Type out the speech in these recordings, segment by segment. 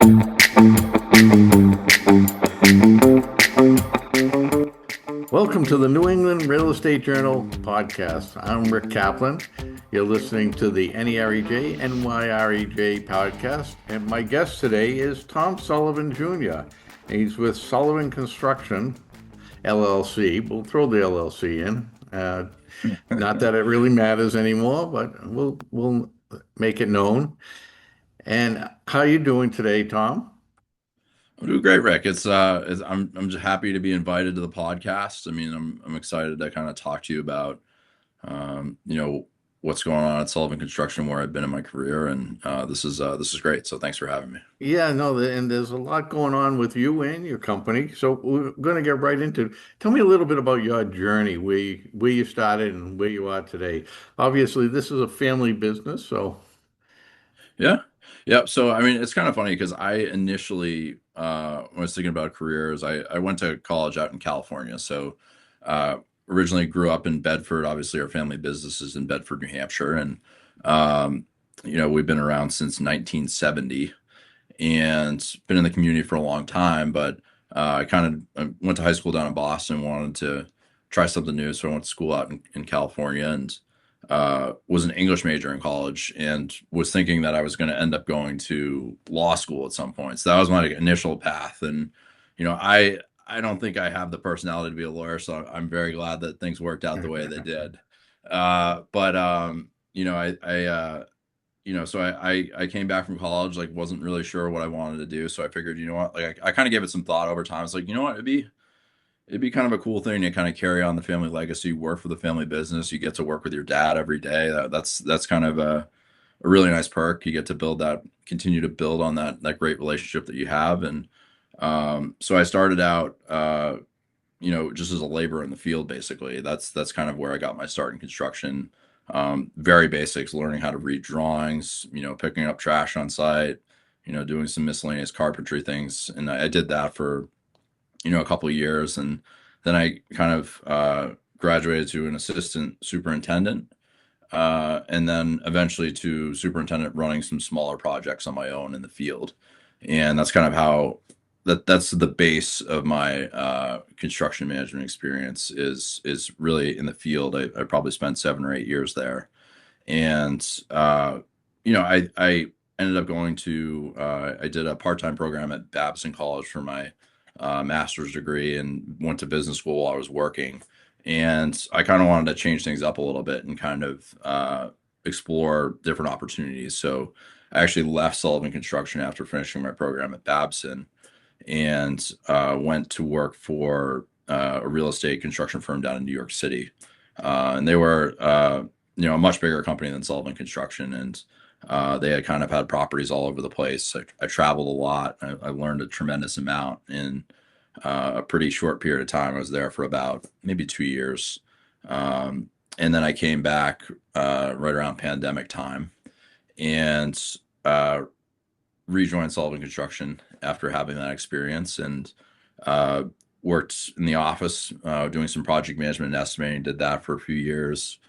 Welcome to the New England Real Estate Journal podcast. I'm Rick Kaplan. You're listening to the NEREJ NYREJ podcast, and my guest today is Tom Sullivan Jr. He's with Sullivan Construction, LLC. We'll throw the LLC in. Not that it really matters anymore, but we'll make it known. And how you doing today, Tom? I'm doing great, Rick. I'm just happy to be invited to the podcast. I mean, I'm excited to kind of talk to you about you know what's going on at Sullivan Construction, where I've been in my career, and this is great. So thanks for having me. Yeah, no, and there's a lot going on with you and your company. So we're going to get right into it. Tell me a little bit about your journey, where you started and where you are today. Obviously, this is a family business, so Yeah, yeah. So I mean, it's kind of funny because I initially when I was thinking about careers, I went to college out in California. So uh, originally grew up in Bedford. Obviously, our family business is in Bedford, New Hampshire, and um, we've been around since 1970 and been in the community for a long time. But I went to high school down in Boston, wanted to try something new, so I went to school out in California and was an English major in college, and was thinking that I was going to end up going to law school at some point. So that was my initial path, and I don't think I have the personality to be a lawyer, so I'm very glad that things worked out the way they did. But so I came back from college, like wasn't really sure what I wanted to do. So I figured, you know what, like I kind of gave it some thought over time. It's like, you know what, it'd be kind of a cool thing to kind of carry on the family legacy, work for the family business. You get to work with your dad every day. That's kind of a really nice perk. You get to continue to build on that great relationship that you have. And so I started out, just as a laborer in the field, basically. That's kind of where I got my start in construction. Very basics, learning how to read drawings, picking up trash on site, doing some miscellaneous carpentry things. And I did that for, a couple of years. And then I kind of graduated to an assistant superintendent, and then eventually to superintendent running some smaller projects on my own in the field. And that's kind of how that's the base of my construction management experience is really in the field. I probably spent 7 or 8 years there, and I ended up going to I did a part-time program at Babson College for my master's degree, and went to business school while I was working. And I kind of wanted to change things up a little bit and kind of explore different opportunities. So I actually left Sullivan Construction after finishing my program at Babson, and went to work for a real estate construction firm down in New York City. And they were, a much bigger company than Sullivan Construction, and they had kind of had properties all over the place. I traveled a lot. I learned a tremendous amount in a pretty short period of time. I was there for about maybe 2 years. And then I came back right around pandemic time, and rejoined Sullivan Construction after having that experience, and worked in the office doing some project management and estimating. Did that for a few years.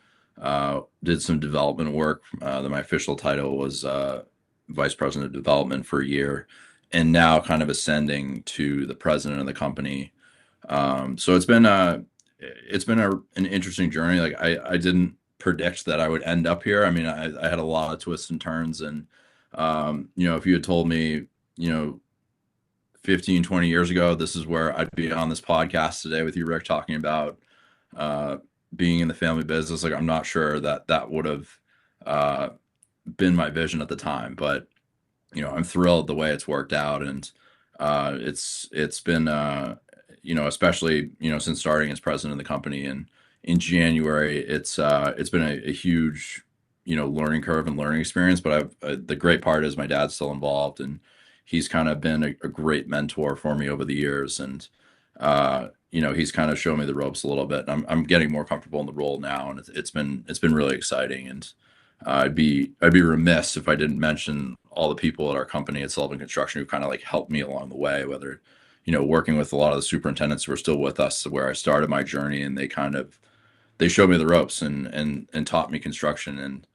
Did some development work. My official title was vice president of development for a year, and now kind of ascending to the president of the company. So an interesting journey. Like I didn't predict that I would end up here. I mean, I had a lot of twists and turns, and if you had told me, 15, 20 years ago, this is where I'd be on this podcast today with you, Rick, talking about being in the family business, like I'm not sure that would have been my vision at the time. But I'm thrilled the way it's worked out, and it's been especially since starting as president of the company in January, it's been a huge learning curve and learning experience. But the great part is my dad's still involved, and he's kind of been a great mentor for me over the years. And he's kind of shown me the ropes a little bit. And I'm getting more comfortable in the role now, and it's been really exciting. And I'd be remiss if I didn't mention all the people at our company at Sullivan Construction who kind of like helped me along the way, whether working with a lot of the superintendents who are still with us where I started my journey, and they showed me the ropes and taught me construction. And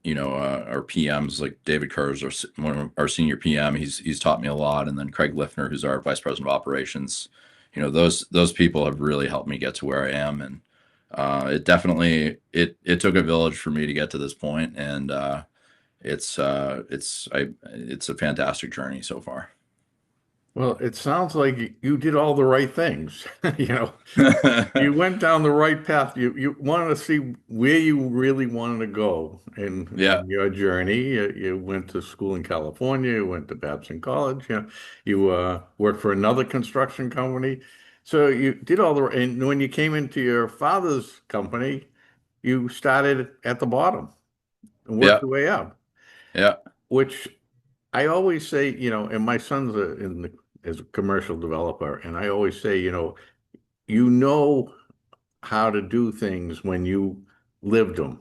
our PMs, like David Kurz, one of our senior PM. He's taught me a lot, and then Craig Liffner, who's our vice president of operations. Those people have really helped me get to where I am, and it definitely it took a village for me to get to this point, and it's a fantastic journey so far. Well, it sounds like you did all the right things. You know, you went down the right path. You wanted to see where you really wanted to go Yeah, in your journey. You went to school in California. You went to Babson College. You worked for another construction company. So you did all the right. And when you came into your father's company, you started at the bottom and worked yeah, your way up, yeah, which I always say, and my son's is a commercial developer, and I always say, you know how to do things when you lived them,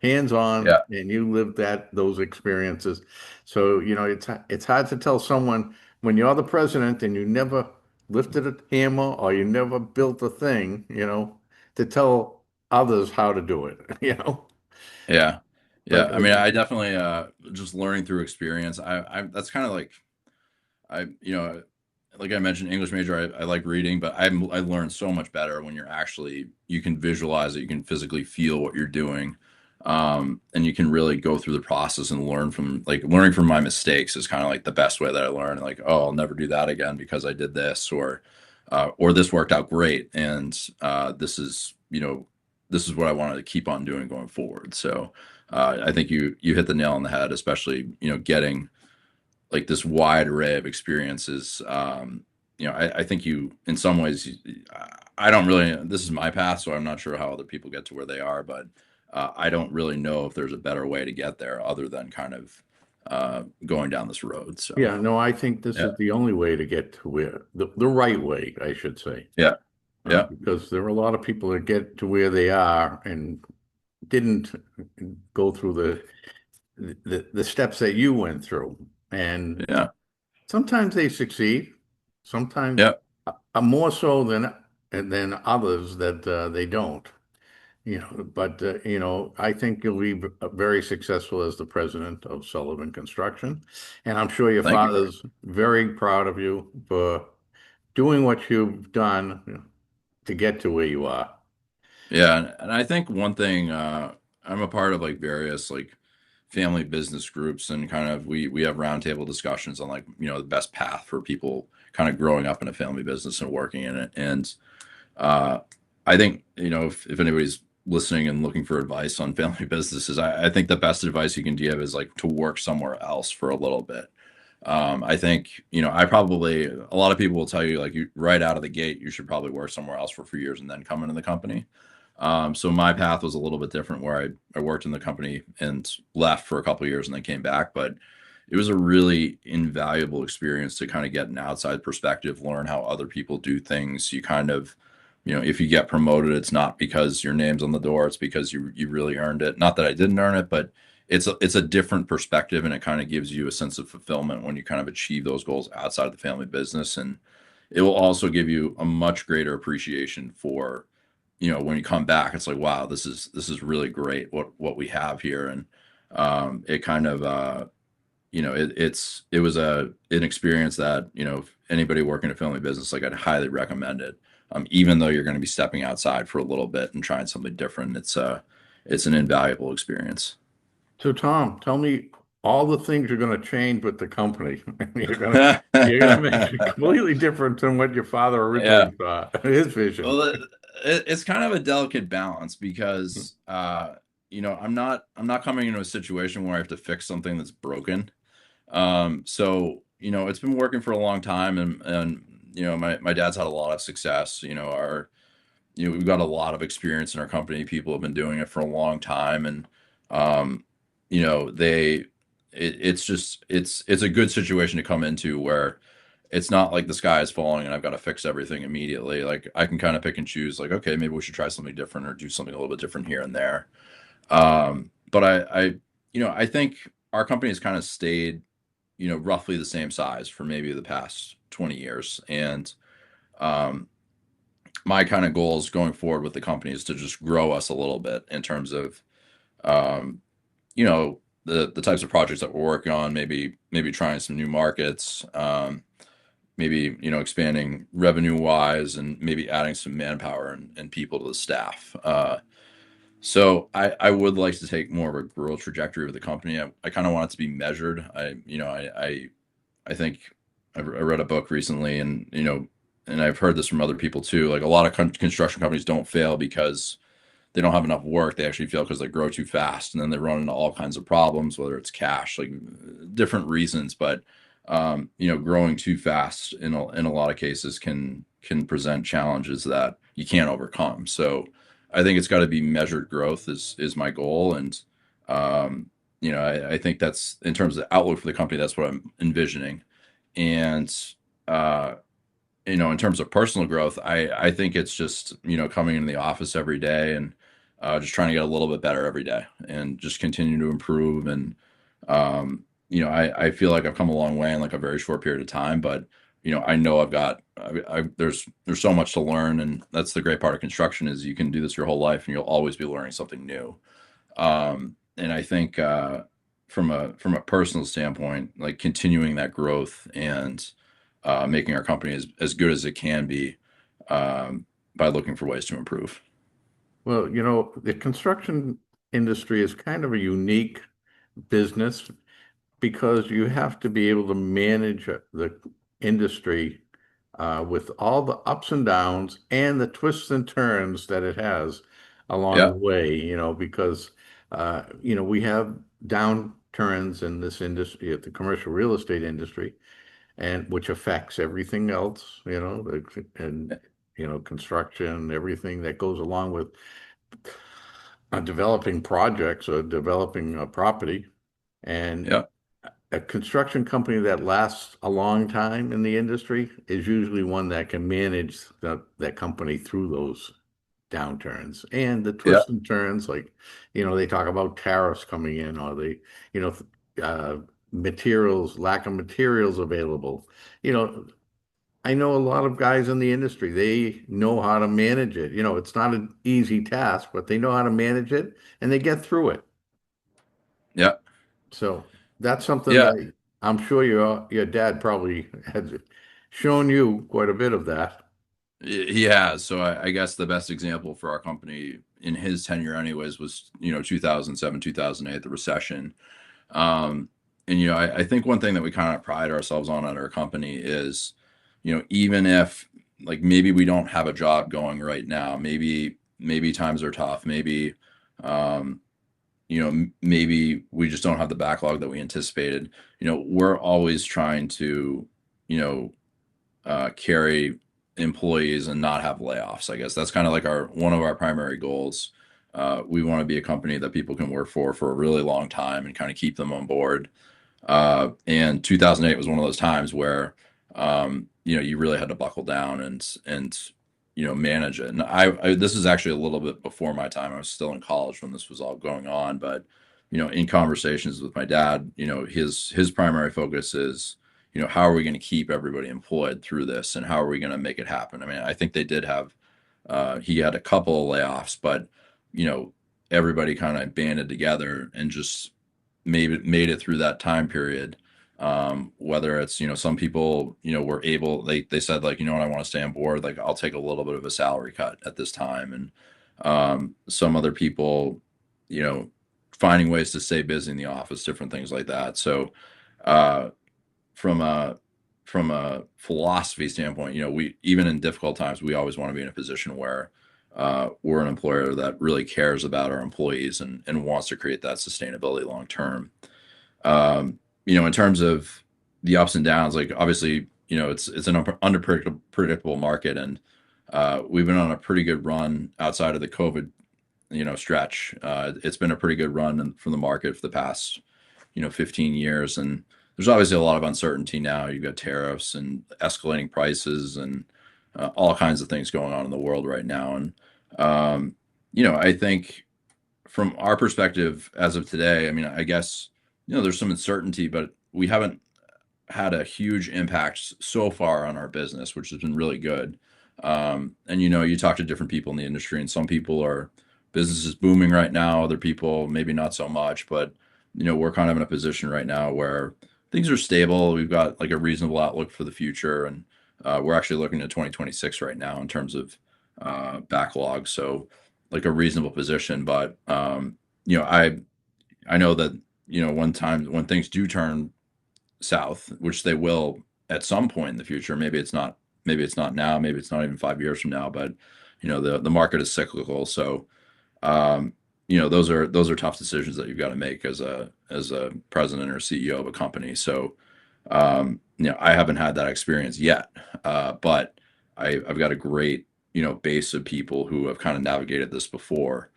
hands on, yeah, and you lived those experiences. So, it's hard to tell someone when you're the president and you never lifted a hammer or you never built a thing, to tell others how to do it, yeah, But yeah. I mean, I definitely just learning through experience. I that's kind of like I you know like I mentioned, English major. I like reading, but I learn so much better when you can visualize it, you can physically feel what you're doing, and you can really go through the process and learning from my mistakes is kind of like the best way that I learn. Like, oh, I'll never do that again because I did this, or this worked out great, and this is what I wanted to keep on doing going forward. So I think you hit the nail on the head, especially getting like this wide array of experiences. I think in some ways, I don't really, this is my path, so I'm not sure how other people get to where they are, but I don't really know if there's a better way to get there other than kind of going down this road. So, yeah, no, I think this yeah, is the only way to get to where the right way, I should say. yeah, yeah, Because there are a lot of people that get to where they are and didn't go through the steps that you went through. And yeah, sometimes they succeed, sometimes yeah. more so than others that they don't. But I think you'll be very successful as the president of Sullivan Construction, and I'm sure your Thank you. father's very proud of you for doing what you've done, to get to where you are. Yeah, and I think one thing I'm a part of like various like family business groups, and kind of we have roundtable discussions on like the best path for people kind of growing up in a family business and working in it. And uh, I think if anybody's listening and looking for advice on family businesses, I think the best advice you can give is like to work somewhere else for a little bit. I think I probably a lot of people will tell you like you right out of the gate you should probably work somewhere else for a few years and then come into the company. So my path was a little bit different where I worked in the company and left for a couple of years and then came back. But it was a really invaluable experience to kind of get an outside perspective, learn how other people do things. You kind of, if you get promoted, it's not because your name's on the door, it's because you really earned it. Not that I didn't earn it, but it's a different perspective, and it kind of gives you a sense of fulfillment when you kind of achieve those goals outside of the family business. And it will also give you a much greater appreciation for when you come back, it's like, wow, this is really great what we have here. And it kind of it was an experience that anybody working a family business, like I'd highly recommend it. Even though you're going to be stepping outside for a little bit and trying something different, it's an invaluable experience. So, Tom, tell me all the things you're going to change with the company. You're gonna make it completely different than what your father Yeah. originally thought, his vision. Well, it's kind of a delicate balance because I'm not coming into a situation where I have to fix something that's broken. So it's been working for a long time, and my dad's had a lot of success. We've got a lot of experience in our company. People have been doing it for a long time, and um, it's a good situation to come into where it's not like the sky is falling and I've got to fix everything immediately. Like I can kind of pick and choose, like, okay, maybe we should try something different or do something a little bit different here and there. But I think our company has kind of stayed, roughly the same size for maybe the past 20 years. And um, my kind of goals going forward with the company is to just grow us a little bit in terms of, um, the types of projects that we're working on, maybe trying some new markets, maybe expanding revenue wise, and maybe adding some manpower and people to the staff. So I would like to take more of a growth trajectory of the company. I kind of want it to be measured. I think I read a book recently, and and I've heard this from other people too. Like, a lot of construction companies don't fail because they don't have enough work. They actually fail because they grow too fast, and then they run into all kinds of problems, whether it's cash, like different reasons. But growing too fast in a lot of cases can present challenges that you can't overcome. So I think it's got to be measured growth is my goal. And I think that's, in terms of the outlook for the company, that's what I'm envisioning. And uh, in terms of personal growth, I think it's just, coming in the office every day and just trying to get a little bit better every day and just continue to improve. And, I feel like I've come a long way in like a very short period of time, but, I know there's so much to learn. And that's the great part of construction, is you can do this your whole life and you'll always be learning something new. And I think, from a personal standpoint, like continuing that growth and making our company as good as it can be, by looking for ways to improve. Well, the construction industry is kind of a unique business because you have to be able to manage the industry with all the ups and downs and the twists and turns that it has along Yeah, the way, because we have downturns in this industry, at the commercial real estate industry, and which affects everything else, and construction, everything that goes along with developing projects or developing a property. And yeah, a construction company that lasts a long time in the industry is usually one that can manage that company through those downturns and the yeah, twists and turns. Like, they talk about tariffs coming in, or you know, uh, lack of materials available. You know, I know a lot of guys in the industry, they know how to manage it. It's not an easy task, but they know how to manage it and they get through it. yeah, So that's something yeah. that I'm sure your dad probably has shown you quite a bit of that. He has. So I guess the best example for our company in his tenure, anyways, was 2007, 2008, the recession. Um, and I think one thing that we kind of pride ourselves on at our company is, even if, like, maybe we don't have a job going right now, maybe times are tough, um, maybe we just don't have the backlog that we anticipated. We're always trying to, you know, carry employees and not have layoffs. I guess that's kind of like our one of our primary goals. We want to be a company that people can work for a really long time and kind of keep them on board. And 2008 was one of those times where, you really had to buckle down and manage it. And this is actually a little bit before my time. I was still in college when this was all going on, but in conversations with my dad, his primary focus is, how are we going to keep everybody employed through this, and how are we going to make it happen? I mean, I think they did have, he had a couple of layoffs, but you know, everybody kind of banded together and just made it through that time period. Whether it's, some people, were able, they said, like, what, I want to stay on board. Like, I'll take a little bit of a salary cut at this time. And some other people, you know, finding ways to stay busy in the office, different things like that. So, uh, from a from a philosophy standpoint, we, even in difficult times, we always want to be in a position where we're an employer that really cares about our employees and wants to create that sustainability long term. In terms of the ups and downs, like, obviously, it's an unpredictable market, and we've been on a pretty good run outside of the COVID, stretch. It's been a pretty good run for the market for the past, 15 years, and there's obviously a lot of uncertainty now. You've got tariffs and escalating prices and all kinds of things going on in the world right now. And I think from our perspective as of today, I mean, I guess, there's some uncertainty, but we haven't had a huge impact so far on our business, which has been really good. And you talk to different people in the industry, and some people are business is booming right now. Other people maybe not so much, but we're kind of in a position right now where things are stable. We've got like a reasonable outlook for the future, and we're actually looking at 2026 right now in terms of backlog. So like a reasonable position, but I know that when things do turn south, which they will at some point in the future. Maybe it's not now, maybe it's not even 5 years from now, but the market is cyclical. So um, those are tough decisions that you've got to make as a president or CEO of a company. So I haven't had that experience yet, but I've got a great base of people who have kind of navigated this before,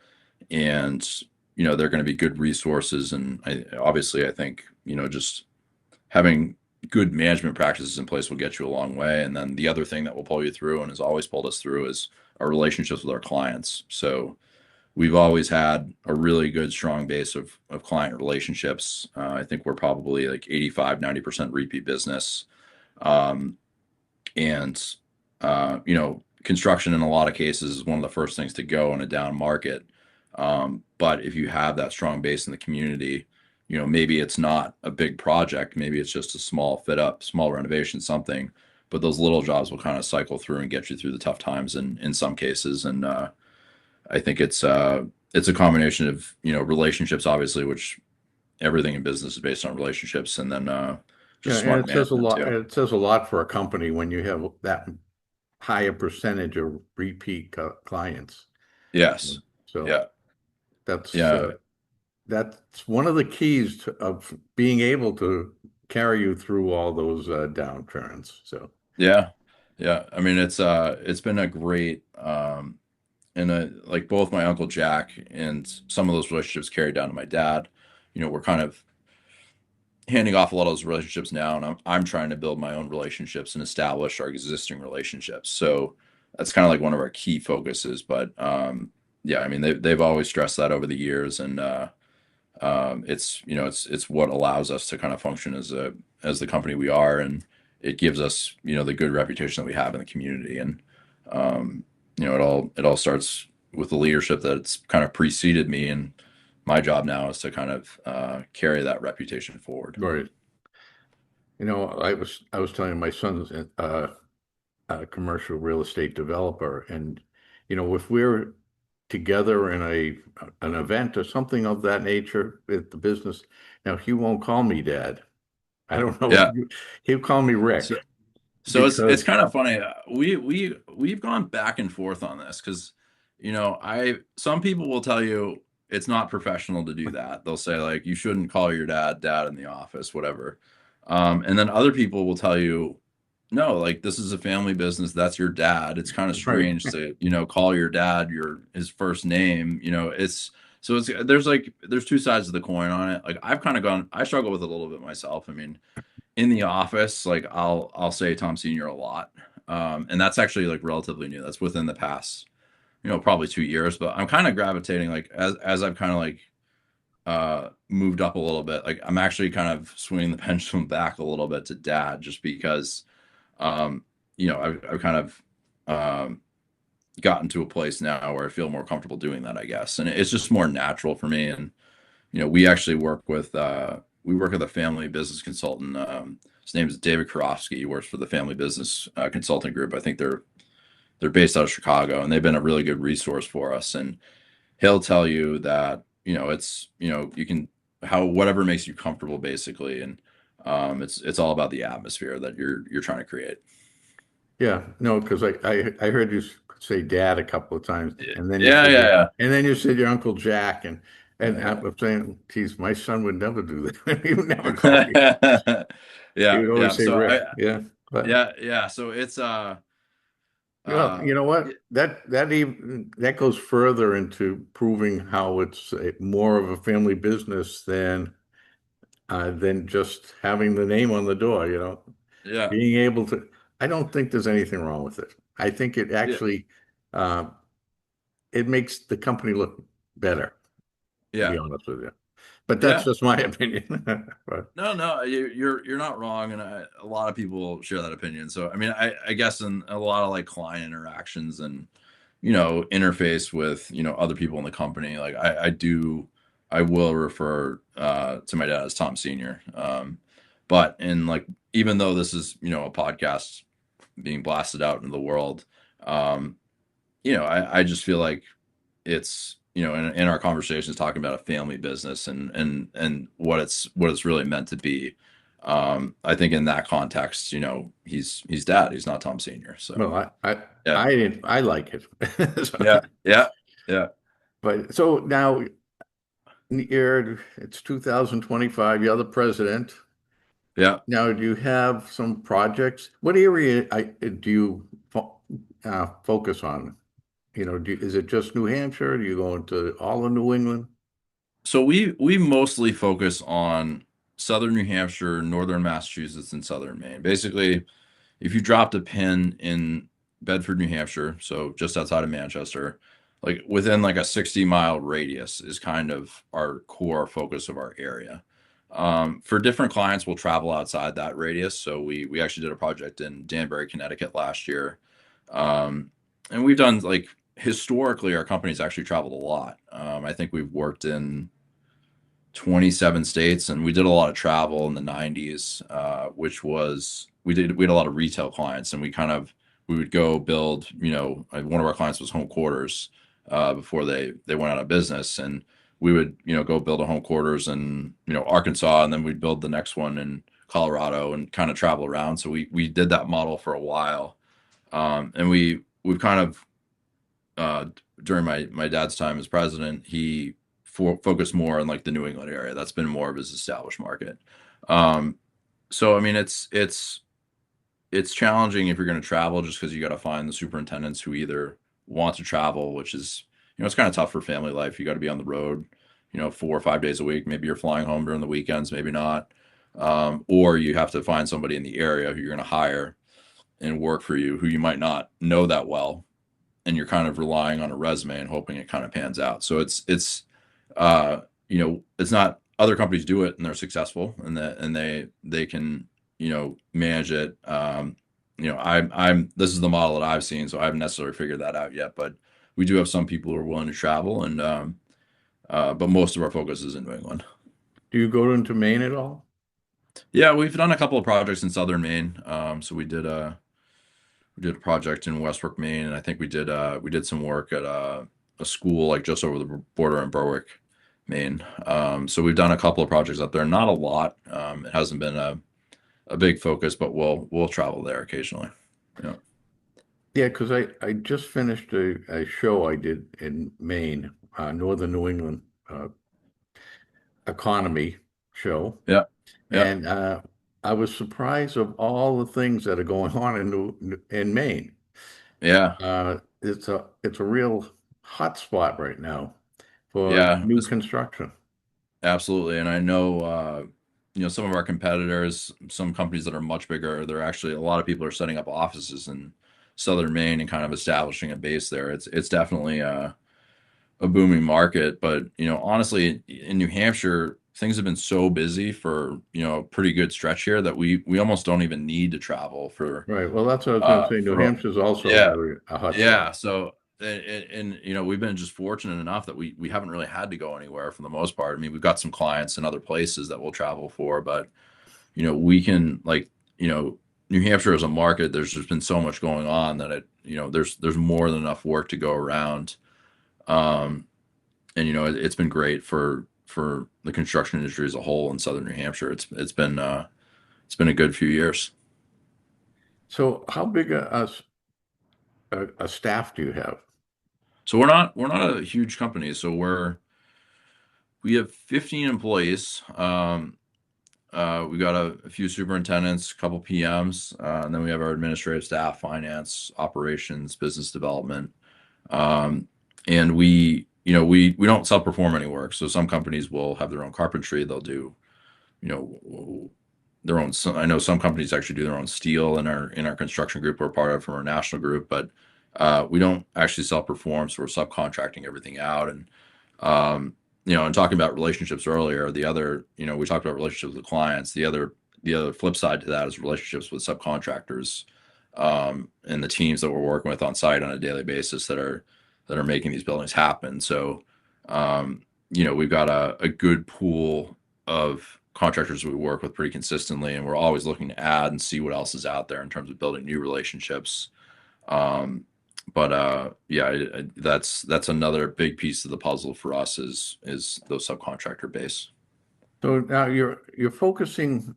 and they're going to be good resources. And obviously I think just having good management practices in place will get you a long way. And then the other thing that will pull you through and has always pulled us through is our relationships with our clients. So we've always had a really good, strong base of client relationships. I think we're probably like 85-90% repeat business. Um, and, construction in a lot of cases is one of the first things to go in a down market. But if you have that strong base in the community, maybe it's not a big project, maybe it's just a small fit up, small renovation, something, but those little jobs will kind of cycle through and get you through the tough times in some cases. And I think it's a combination of relationships, obviously, which everything in business is based on relationships, and then Yeah, just and smart it says a management lot. too. It says a lot for a company when you have that higher percentage of repeat clients. Yes. So Yeah. that's Yeah. that's one of the keys of being able to carry you through all those downturns. So Yeah. Yeah. I mean, it's been a great and like both my uncle Jack and some of those relationships carried down to my dad. We're kind of handing off a lot of those relationships now, and I'm trying to build my own relationships and establish our existing relationships. So that's kind of like one of our key focuses. But yeah, I mean they've always stressed that over the years, and it's what allows us to kind of function as the company we are, and it gives us the good reputation that we have in the community. And um, it all starts with the leadership that's kind of preceded me, and my job now is to kind of carry that reputation forward. right. I was telling my son's a commercial real estate developer, and if we're together in an event or something of that nature with the business, now he won't call me dad. I don't know. Yeah. He'll call me Rick So so it's because kind of funny. We've gone back and forth on this because I some people will tell you it's not professional to do that. They'll say like you shouldn't call your dad in the office, whatever. And then other people will tell you no, like this is a family business. That's your dad. It's kind of right, strange to call your dad his first name. There's two sides of the coin on it. Like I struggle with it a little bit myself. I mean, in the office, like I'll say Tom Senior a lot, and that's actually like relatively new. That's within the past, probably 2 years. But I'm kind of gravitating like as I've kind of like moved up a little bit. Like I'm actually kind of swinging the pendulum back a little bit to dad, just because um, I've kind of gotten to a place now where I feel more comfortable doing that, I guess, and it's just more natural for me. And we actually work with a family business consultant. His name is David Karofsky. He works for the Family Business Consulting Group. I think they're based out of Chicago, and they've been a really good resource for us. And he'll tell you that it's you can how whatever makes you comfortable, basically, and it's all about the atmosphere that you're trying to create. yeah, no, because I heard you say dad a couple of times, and then you Yeah, said yeah, yeah. your Uncle Jack, and Yeah. I'm saying, geez, my son would never do that. He would never call me. He Yeah, would yeah. always say So Rick. Yeah, but yeah, yeah. So it's well, uh, you know what? That goes further into proving how it's more of a family business than just having the name on the door. yeah, Being able to. I don't think there's anything wrong with it. I think it yeah, actually uh, it makes the company look better, to be yeah, honest with you. But that's yeah. just my opinion. But No, no, you're not wrong, and a lot of people share that opinion. So I mean, I guess in a lot of like client interactions and interface with other people in the company, like I do I will refer to my dad as Tom Senior. But in like, even though this is, a podcast being blasted out into the world, um, I just feel like it's, in our conversations talking about a family business and what it's really meant to be. I think in that context, he's dad, he's not Tom Senior. So Well, yeah, I like it. yeah, yeah, yeah, But so now it's 2025, you're the president. yeah. Now, do you have some projects? What area do you focus on? Is it just New Hampshire? Do you go into all of New England? So we mostly focus on southern New Hampshire, northern Massachusetts, and southern Maine. Basically, if you dropped a pin in Bedford, New Hampshire, so just outside of Manchester, like within like a 60-mile radius is kind of our core focus of our area. For different clients, we'll travel outside that radius. So we actually did a project in Danbury, Connecticut last year. And we've done like historically, our company's actually traveled a lot. I think we've worked in 27 states, and we did a lot of travel in the 90s, which was we had a lot of retail clients, and we would go build, one of our clients was home quarters before they went out of business, and we would, go build a home quarters in, Arkansas, and then we'd build the next one in Colorado and kind of travel around. So we did that model for a while. And we've kind of uh, during my dad's time as president, he focused more on like the New England area. That's been more of his established market. Um, so I mean, it's challenging if you're going to travel, just because you got to find the superintendents who either want to travel, which is, it's kind of tough for family life. You got to be on the road, 4 or 5 days a week. Maybe you're flying home during the weekends, maybe not. Or you have to find somebody in the area who you're going to hire and work for you, who you might not know that well, and you're kind of relying on a resume and hoping it kind of pans out. So it's not, other companies do it and they're successful, and they can, manage it. This is the model that I've seen, so I haven't necessarily figured that out yet, but we do have some people who are willing to travel, and but most of our focus is in New England. Do you go into Maine at all? Yeah, we've done a couple of projects in southern Maine. So we did a project in Westbrook, Maine, and I think we did some work at a school like just over the border in Berwick, Maine. So we've done a couple of projects up there. Not a lot. It hasn't been a big focus, but we'll travel there occasionally. Yeah. Yeah, because I just finished a show I did in Maine, Northern New England economy show. Yeah. Yeah. And I was surprised of all the things that are going on in Maine. Yeah. It's a real hot spot right now for Yeah. new construction. Absolutely. And I know, some of our competitors, some companies that are much bigger, they're actually, a lot of people are setting up offices in southern Maine and kind of establishing a base there. It's definitely a booming market, but honestly, in New Hampshire, things have been so busy for, a pretty good stretch here that we almost don't even need to travel for Right. Well, that's what I was going to say. New for Hampshire's also yeah. a hot spot. Yeah, so and we've been just fortunate enough that we haven't really had to go anywhere for the most part. I mean, we've got some clients in other places that we'll travel for, but we can, like, New Hampshire as a market, there's just been so much going on that there's more than enough work to go around. Um, and it's been great for the construction industry as a whole in southern New Hampshire. It's been a good few years. So, how big a staff do you have? So we're not a huge company. So we have 15 employees. We got a few superintendents, a couple PMs, and then we have our administrative staff, finance, operations, business development. Um, and we don't self-perform any work. So some companies will have their own carpentry. They'll do, you know, their own. I know some companies actually do their own steel in our construction group we're part of from our national group, but we don't actually self-perform. So we're subcontracting everything out. And talking about relationships earlier, we talked about relationships with clients. The other flip side to that is relationships with subcontractors, and the teams that we're working with on site on a daily basis that are making these buildings happen. So, we've got a good pool of contractors we work with pretty consistently, and we're always looking to add and see what else is out there in terms of building new relationships. Um, but yeah, that's another big piece of the puzzle for us is those subcontractor base. So now you're focusing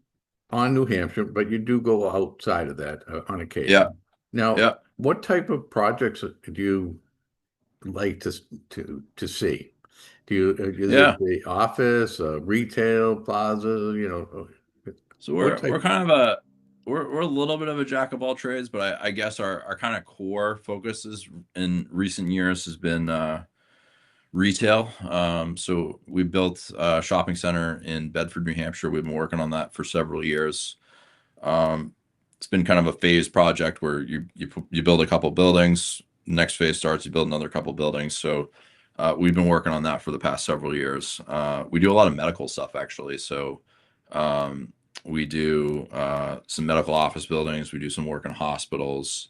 on New Hampshire, but you do go outside of that on Yeah, occasion. Now, yeah. what type of projects do you like to see? Is it Yeah. the office, retail, plaza, So what we're type? kind of we're a little bit of a jack of all trades, but I guess our kind of core focus is in recent years has been retail. So we built a shopping center in Bedford, New Hampshire. We've been working on that for several years. Um, it's been kind of a phased project where you build a couple buildings. Next phase starts, you build another couple buildings. So we've been working on that for the past several years. We do a lot of medical stuff actually. So um, we do some medical office buildings. We do some work in hospitals.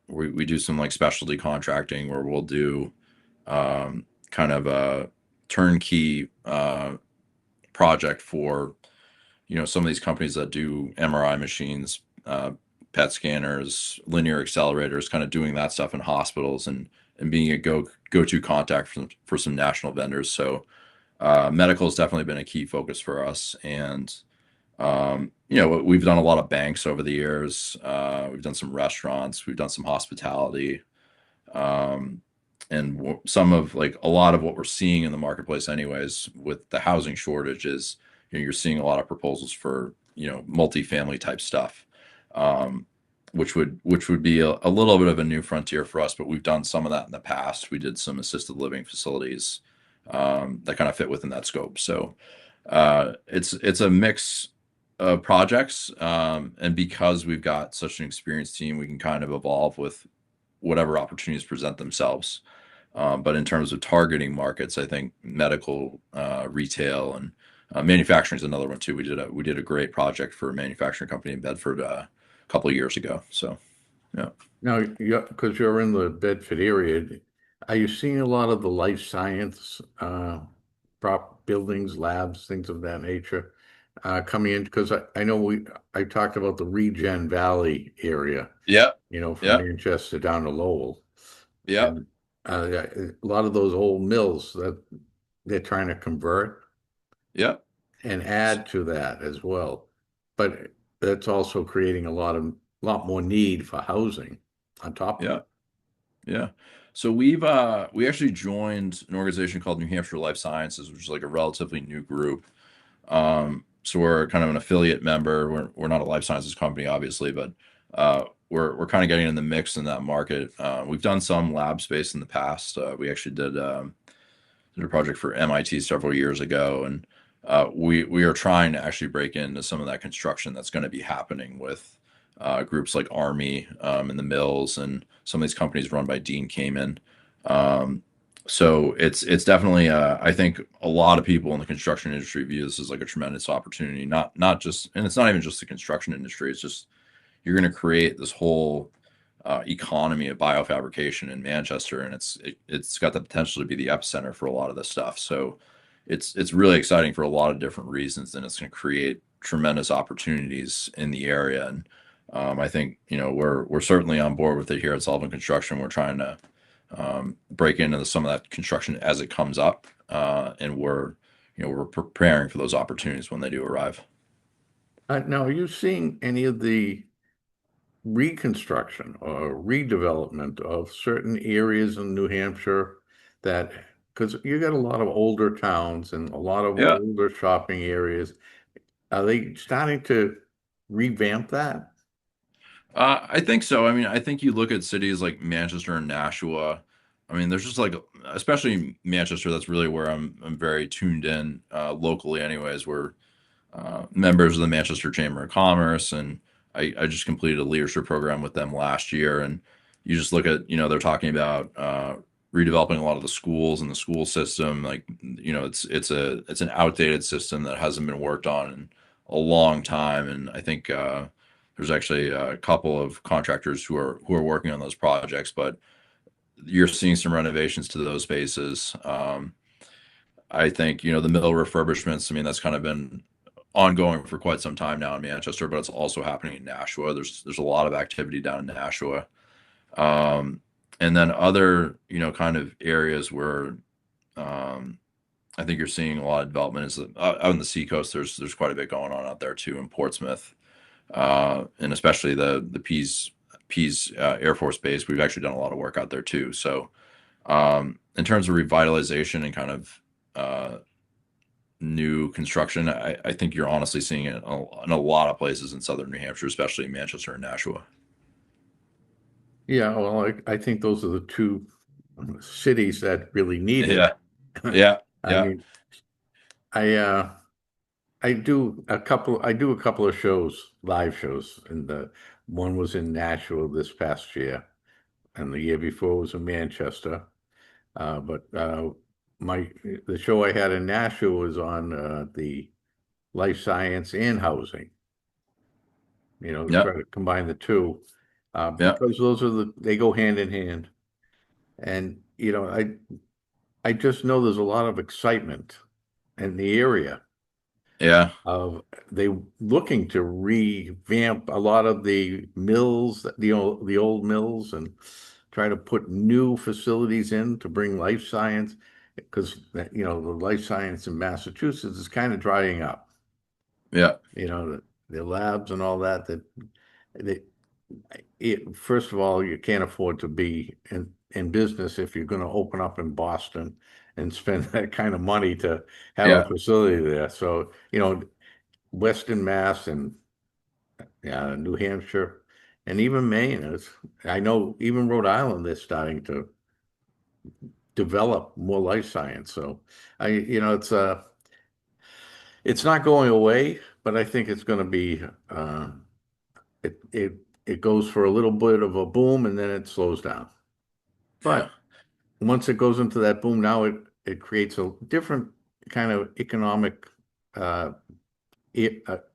We do some like specialty contracting where we'll do kind of a turnkey project for some of these companies that do MRI machines, PET scanners, linear accelerators, kind of doing that stuff in hospitals and being a go-to contact for some national vendors. So medical has definitely been a key focus for us, and we've done a lot of banks over the years. We've done some restaurants, we've done some hospitality. Um, and some of like a lot of what we're seeing in the marketplace anyways with the housing shortage is you're seeing a lot of proposals for multifamily type stuff, um, which would be a little bit of a new frontier for us, but we've done some of that in the past. We did some assisted living facilities that kind of fit within that scope. So it's a mix of projects, and because we've got such an experienced team, we can kind of evolve with whatever opportunities present themselves. But in terms of targeting markets, I think medical, retail, and manufacturing is another one too. We did a great project for a manufacturing company in Bedford a couple of years ago. So yeah, Now, because you're in the Bedford area, are you seeing a lot of the life science prop buildings, labs, things of that nature coming in? Because I know I talked about the Regen Valley area, yeah, from yeah, Manchester down to Lowell, yeah, and yeah, a lot of those old mills that they're trying to convert yeah, and add to that as well. But that's also creating a lot more need for housing on top of yeah, it. yeah. So we actually joined an organization called New Hampshire Life Sciences, which is like a relatively new group. So we're kind of an affiliate member. We're not a life sciences company, obviously, but we're kind of getting in the mix in that market. We've done some lab space in the past. We actually did a project for MIT several years ago, and we are trying to actually break into some of that construction that's going to be happening with groups like Army and the Mills and some of these companies run by Dean Kamen. Um, so it's definitely I think a lot of people in the construction industry view this as like a tremendous opportunity. Not just, and it's not even just the construction industry. It's just you're going to create this whole economy of biofabrication in Manchester, and it's got the potential to be the epicenter for a lot of this stuff. So it's really exciting for a lot of different reasons, and it's going to create tremendous opportunities in the area. And I think we're certainly on board with it here at Sullivan Construction. We're trying to break into some of that construction as it comes up, and we're preparing for those opportunities when they do arrive. Now, are you seeing any of the reconstruction or redevelopment of certain areas in New Hampshire that, because you got a lot of older towns and a lot of Yeah. older shopping areas, are they starting to revamp that? I think so. I mean, I think you look at cities like Manchester and Nashua. I mean, there's just like, especially Manchester, that's really where I'm very tuned in locally, anyways. We're members of the Manchester Chamber of Commerce, and I just completed a leadership program with them last year. And you just look at, they're talking about redeveloping a lot of the schools and the school system. Like, it's an outdated system that hasn't been worked on in a long time. And I think there's actually a couple of contractors who are working on those projects, but you're seeing some renovations to those spaces. I think, the mill refurbishments, I mean, that's kind of been ongoing for quite some time now in Manchester, but it's also happening in Nashua. There's a lot of activity down in Nashua. Um, and then other, kind of areas where um, I think you're seeing a lot of development is out on the seacoast. There's quite a bit going on out there too in Portsmouth, and especially the Pease Air Force Base. We've actually done a lot of work out there too. So in terms of revitalization and kind of new construction, I think you're honestly seeing it in a lot of places in southern New Hampshire, especially in Manchester and Nashua. Yeah, well, I think those are the two cities that really need it. Yeah, yeah, I yeah, mean, I I do a couple of shows, live shows, and the one was in Nashville this past year, and the year before was in Manchester. But my the show I had in Nashville was on the life science and housing. yeah, Try to combine the two yeah, because they go hand in hand. And I just know there's a lot of excitement in the area yeah, of they looking to revamp a lot of the mills, the old mills, and try to put new facilities in to bring life science because the life science in Massachusetts is kind of drying up. yeah, The labs and all that they, first of all, you can't afford to be in business if you're going to open up in Boston and spend that kind of money to have a yeah. facility there. So, Western Mass and New Hampshire and even Maine is, I know even Rhode Island is starting to develop more life science. So it's not going away, but I think it's going to be it goes for a little bit of a boom and then it slows down. Yeah. But once it goes into that boom, now it creates a different kind of uh,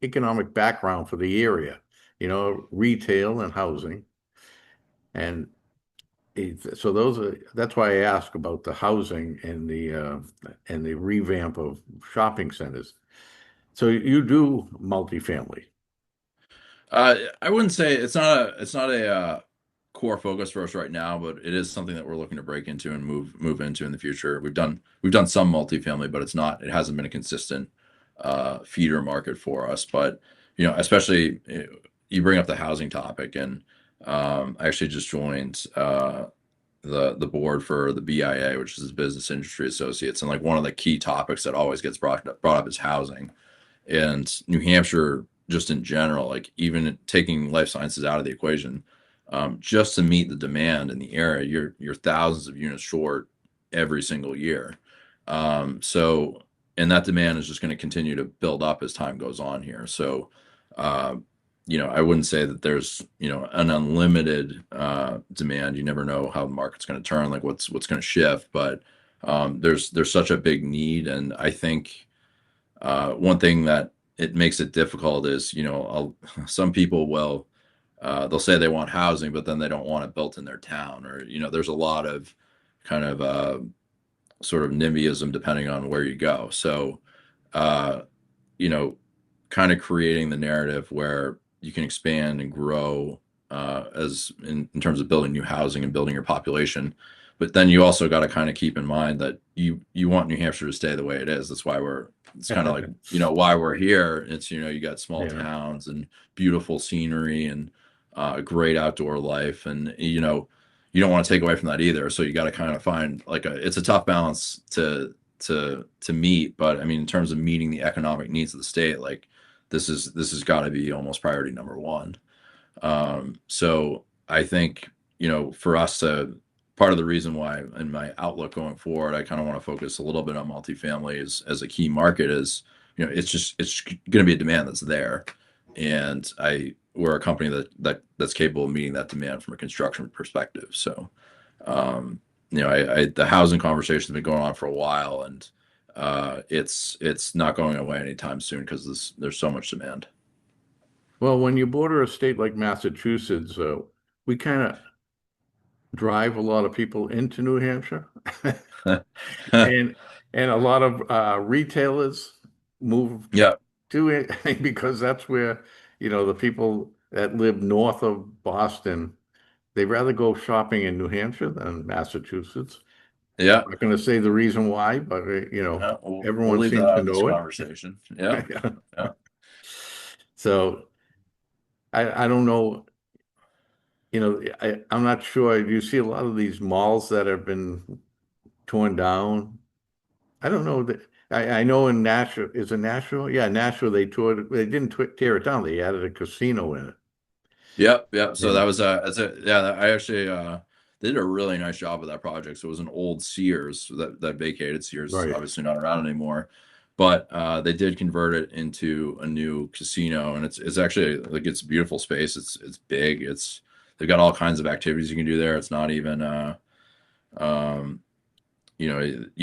economic background for the area, retail and housing. And so that's why I ask about the housing and the revamp of shopping centers. So you do multifamily. I wouldn't say it's not a core focus for us right now, but it is something that we're looking to break into and move into in the future. We've done some multifamily, but it hasn't been a consistent feeder market for us. But especially you bring up the housing topic, and I actually just joined the board for the BIA, which is Business Industry Associates, and like one of the key topics that always gets brought up is housing. And New Hampshire, just in general, like even taking life sciences out of the equation, just to meet the demand in the area, you're thousands of units short every single year. So, and that demand is just going to continue to build up as time goes on here. So, uh, I wouldn't say that there's an unlimited demand. You never know how the market's going to turn, like what's going to shift, but there's such a big need, and I think one thing that it makes it difficult is, some people will they'll say they want housing, but then they don't want it built in their town, or there's a lot of kind of sort of NIMBYism depending on where you go. So, uh, you know, kind of creating the narrative where you can expand and grow as in terms of building new housing and building your population. But then you also got to kind of keep in mind that you want New Hampshire to stay the way it is. That's why it's kind of like, why we're here. It's, you got small Yeah. towns and beautiful scenery and great outdoor life. And, you don't want to take away from that either. So you got to kind of find it's a tough balance to meet. But I mean, in terms of meeting the economic needs of the state, like this has got to be almost priority number one. So I think, for us to, part of the reason why in my outlook going forward, I kind of want to focus a little bit on multifamily as a key market is, it's going to be a demand that's there. And we're a company that's capable of meeting that demand from a construction perspective. So, the housing conversation has been going on for a while, and it's not going away anytime soon because there's so much demand. Well, when you border a state like Massachusetts, we kind of drive a lot of people into New Hampshire. And And a lot of retailers move Yeah. to it because that's where, the people that live north of Boston, they rather go shopping in New Hampshire than Massachusetts. I'm Yeah. not going to say the reason why, but We'll everyone leave that seems out to of this know it. conversation. Yeah. Yeah. So I don't know, I'm not sure. You see a lot of these malls that have been torn down. I don't know that. I know in Nashville, is it Nashville? Yeah, Nashville. They didn't tear it down. They added a casino in it. Yep, yep. So that And was that's it. Yeah, I actually they did a really nice job of that project. So it was an old Sears that vacated. Sears right. obviously not around anymore, but they did convert it into a new casino, and it's actually like it's a beautiful space. It's big. It's they've got all kinds of activities you can do there. It's not even um you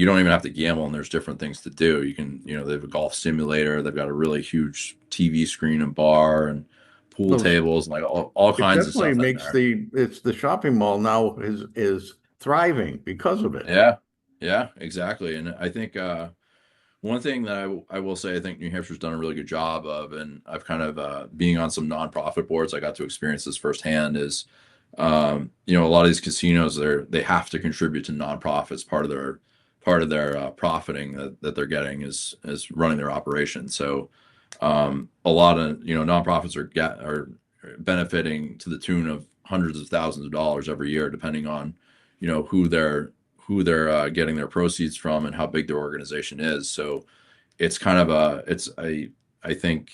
don't even have to gamble, and there's different things to do. You can, they have a golf simulator. They've got a really huge TV screen and bar and pool Well, tables and like all it kinds of definitely stuff in makes there. the shopping mall now is thriving because of it. Yeah, yeah, exactly. And I think one thing that I will say, I think New Hampshire's done a really good job of, and I've kind of being on some nonprofit boards, I got to experience this firsthand. Is a lot of these casinos they have to contribute to nonprofits. Part of their profiting that they're getting is running their operation. So a lot of nonprofits are benefiting to the tune of hundreds of thousands of dollars every year, depending on who they're getting their proceeds from and how big their organization is. So it's kind of I think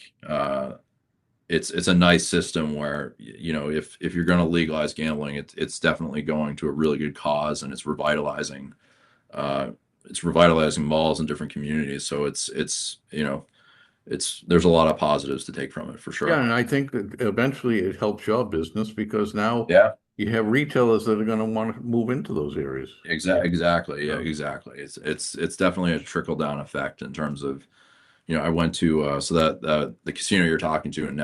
it's a nice system where if you're going to legalize gambling, it's definitely going to a really good cause, and uh, it's revitalizing malls in different communities. So it's there's a lot of positives to take from it for Yeah, sure. and I think that eventually it helps your business because now Yeah, you have retailers that are going to want to move into those areas. exactly. Yeah, Um, exactly. It's definitely a trickle down effect in terms of I went to so that the casino you're talking about in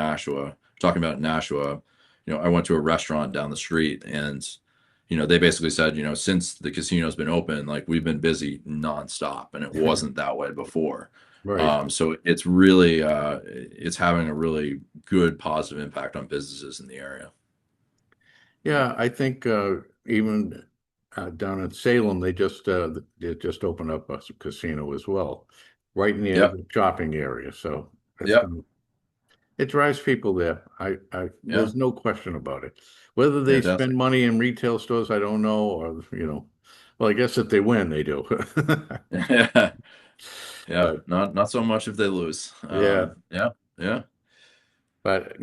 Nashua, I went to a restaurant down the street, and they basically said, since the casino's been open, like we've been busy nonstop, and it wasn't that way before. right. So it's really it's having a really good positive impact on businesses in the area. Yeah, I think even down in Salem, they just opened up a casino as well, right near Yep. the shopping area. So it's Yep. gonna it drives people there. Yeah. There's no question about it. Whether they spend Fantastic. money in retail stores, I don't know, or well, I guess if they win, they do. Yeah. Yeah. But Not so much if they lose. yeah, Yeah. Yeah. but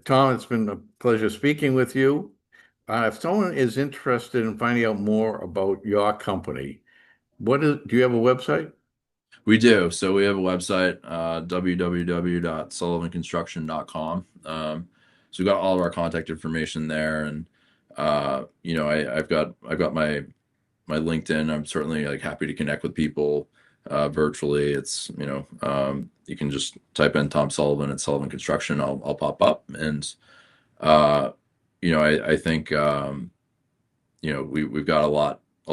Tom, it's been a pleasure speaking with you. If someone is interested in finding out more about your company, do you have a website? We do. So we have a website, www.sullivanconstruction.com. So we've got all of our contact information there, and I've got my LinkedIn. I'm certainly like happy to connect with people virtually. It's you can just type in Tom Sullivan at Sullivan Construction. I'll pop up, and uh, I think we've got a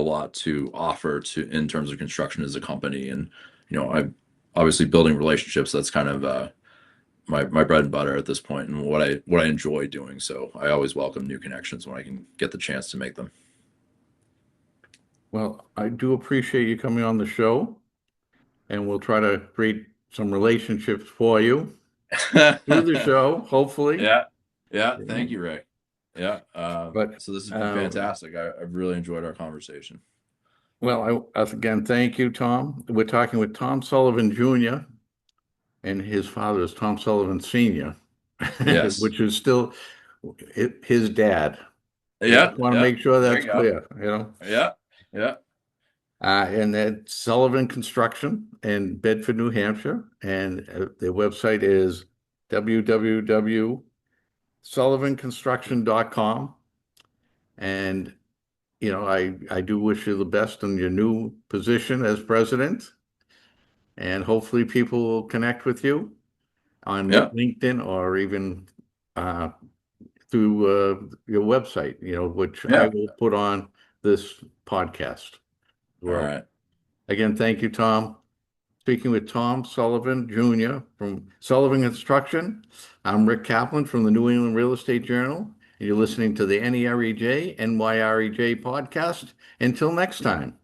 lot to offer to in terms of construction as a company, and I'm obviously building relationships. That's kind of my bread and butter at this point, and what I enjoy doing. So I always welcome new connections when I can get the chance to make them. Well, I do appreciate you coming on the show, and we'll try to create some relationships for you through the show, hopefully. Yeah, yeah. You Thank know, you, Ray. Yeah. but So this has been um, fantastic. I've really enjoyed our conversation. again, thank you, Tom. We're talking with Tom Sullivan Jr., and his father is Tom Sullivan Sr., Yes. which is still his dad. I Yeah. just want to Yeah. make sure There that's you go. clear. Yeah. Yeah. And that's Sullivan Construction in Bedford, New Hampshire. And their website is www.sullivanconstruction.com. And, I do wish you the best in your new position as president. And hopefully people will connect with you on Yeah. LinkedIn or even uh, through your website, which I Yeah. will put on this podcast as All well. right. Again, thank you, Tom. Speaking with Tom Sullivan Jr. from Sullivan Construction. I'm Rick Kaplan from the New England Real Estate Journal, and you're listening to the NEREJ NYREJ podcast. Until next time.